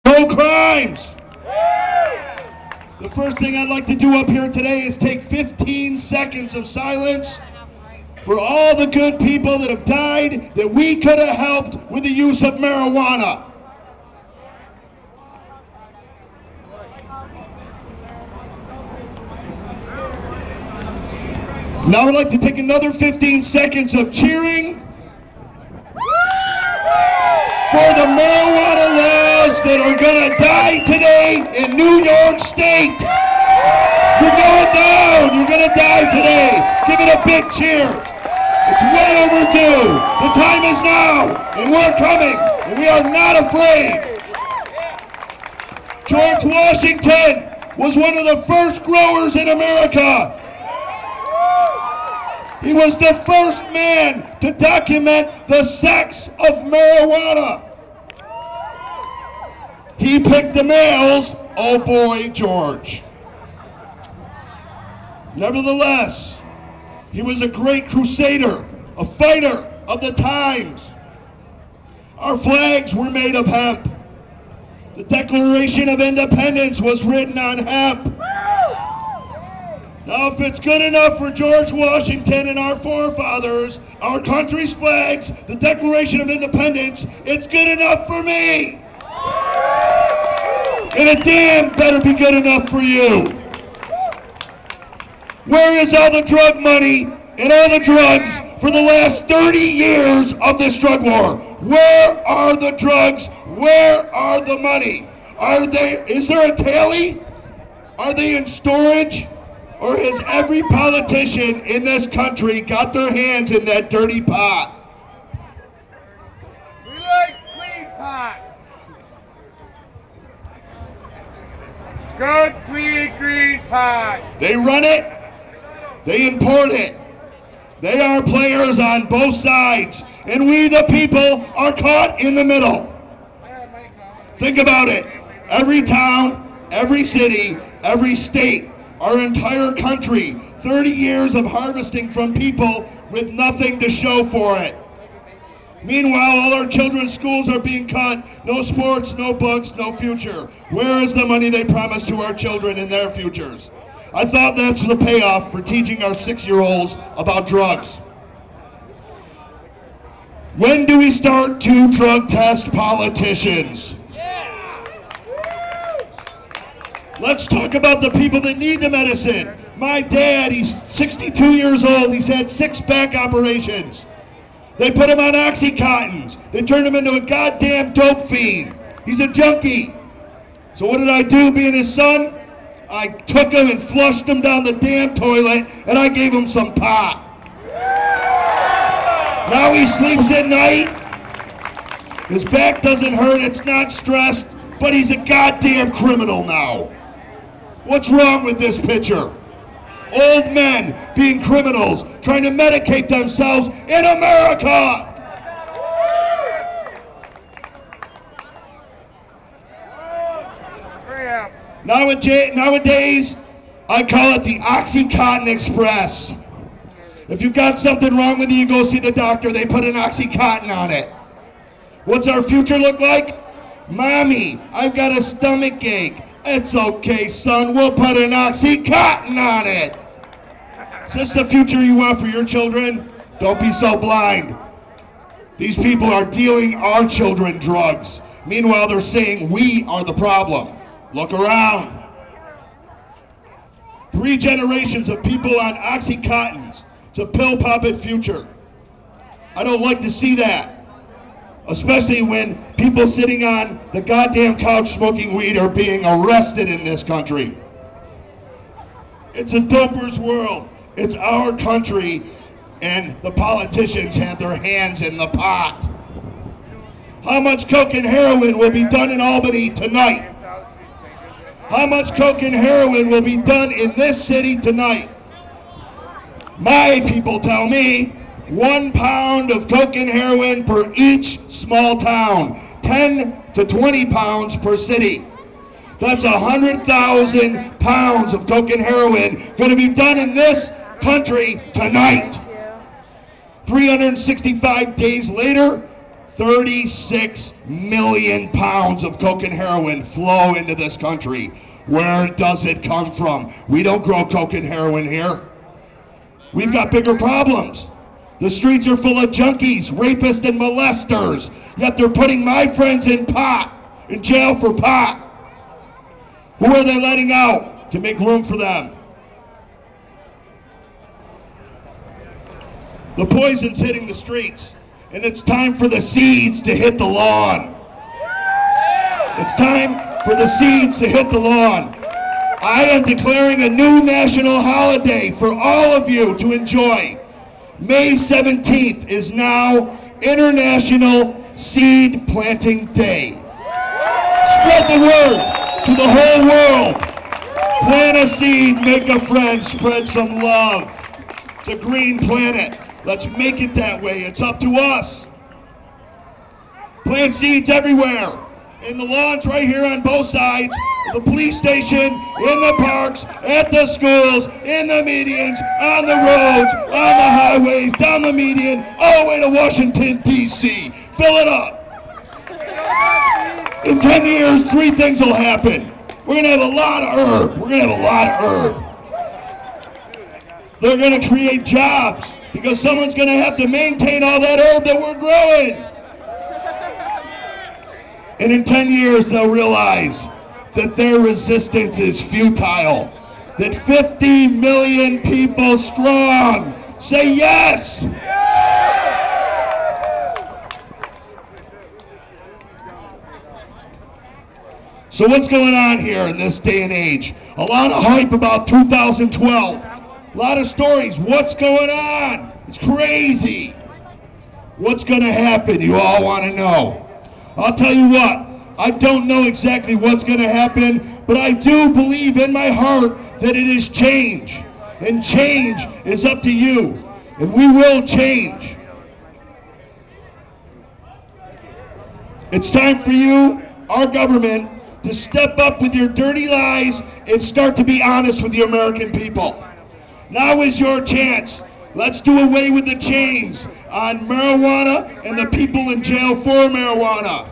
No crimes. The first thing I'd like to do up here today is take 15 seconds of silence for all the good people that have died that we could have helped with the use of marijuana. Now I'd like to take another 15 seconds of cheering for the marijuana laws that are going to die today in New York State. You're going down. You're going to die today. Give it a big cheer. It's way overdue. The time is now, and we're coming, and we are not afraid. George Washington was one of the first growers in America. He was the first man to document the sex of marijuana. He picked the males. Oh boy, George. Nevertheless, he was a great crusader, a fighter of the times. Our flags were made of hemp. The Declaration of Independence was written on hemp. Now, if it's good enough for George Washington and our forefathers, our country's flags, the Declaration of Independence, it's good enough for me. And it damn better be good enough for you. Where is all the drug money and all the drugs for the last 30 years of this drug war? Where are the drugs? Where are the money? Is there a tally? Are they in storage? Or has every politician in this country got their hands in that dirty pot? We like clean pot. Good, clean, green pot. They run it. They import it. They are players on both sides. And we, the people, are caught in the middle. Think about it. Every town, every city, every state, our entire country, 30 years of harvesting from people with nothing to show for it. Meanwhile, all our children's schools are being cut. No sports, no books, no future. Where is the money they promised to our children in their futures? I thought that's the payoff for teaching our 6-year-olds about drugs. When do we start to drug test politicians? Let's talk about the people that need the medicine. My dad, he's 62 years old. He's had 6 back operations. They put him on Oxycontins. They turned him into a goddamn dope fiend. He's a junkie. So what did I do being his son? I took him and flushed him down the damn toilet, and I gave him some pot. Now he sleeps at night. His back doesn't hurt. It's not stressed. But he's a goddamn criminal now. What's wrong with this picture? Old men being criminals, trying to medicate themselves in America. Nowadays, I call it the Oxycontin Express. If you've got something wrong with you, you go see the doctor. They put an Oxycontin on it. What's our future look like? Mommy, I've got a stomach ache. It's okay, son. We'll put an Oxycontin on it. Is this the future you want for your children? Don't be so blind. These people are dealing our children drugs. Meanwhile, they're saying we are the problem. Look around. 3 generations of people on Oxycontins. It's a pill-popping future. I don't like to see that. Especially when people sitting on the goddamn couch smoking weed are being arrested in this country. It's a doper's world. It's our country, and the politicians have their hands in the pot. How much coke and heroin will be done in Albany tonight? How much coke and heroin will be done in this city tonight? My people tell me 1 pound of coke and heroin per each small town, 10 to 20 pounds per city. That's 100,000 pounds of coke and heroin going to be done in this country tonight. 365 days later, 36 million pounds of coke and heroin flow into this country. Where does it come from? We don't grow coke and heroin here. We've got bigger problems. The streets are full of junkies, rapists, and molesters, yet they're putting my friends in jail for pot. Who are they letting out to make room for them? The poison's hitting the streets, and it's time for the seeds to hit the lawn. It's time for the seeds to hit the lawn. I am declaring a new national holiday for all of you to enjoy. May 17th is now International Seed Planting Day. Spread the word to the whole world. Plant a seed, make a friend, spread some love. It's a green planet. Let's make it that way. It's up to us. Plant seeds everywhere. In the lawns right here on both sides, the police station, in the parks, at the schools, in the medians, on the roads, on the highways, down the median, all the way to Washington, D.C. Fill it up. In 10 years, 3 things will happen. We're going to have a lot of herb. They're going to create jobs because someone's going to have to maintain all that herb that we're growing. And in 10 years, they'll realize that their resistance is futile. That 50 million people strong say yes. So what's going on here in this day and age? A lot of hype about 2012. A lot of stories. What's going on? It's crazy. What's going to happen? You all want to know. I'll tell you what, I don't know exactly what's going to happen, but I do believe in my heart that it is change. And change is up to you. And we will change. It's time for you, our government, to step up with your dirty lies and start to be honest with the American people. Now is your chance. Let's do away with the chains on marijuana and the people in jail for marijuana.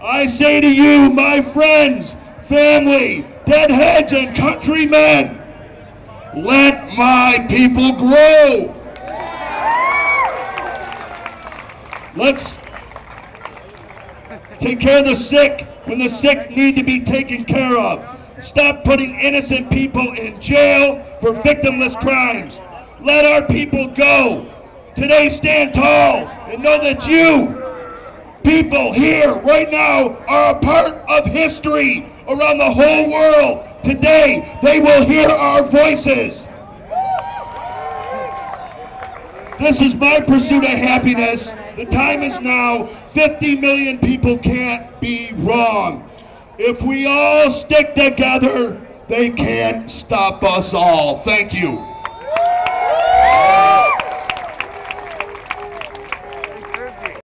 I say to you, my friends, family, deadheads, and countrymen, let my people grow. Let's take care of the sick when the sick need to be taken care of. Stop putting innocent people in jail for victimless crimes. Let our people go. Today, stand tall and know that you, people here right now, are a part of history around the whole world. Today, they will hear our voices. This is my pursuit of happiness. The time is now. 50 million people can't be wrong. If we all stick together, they can't stop us all. Thank you.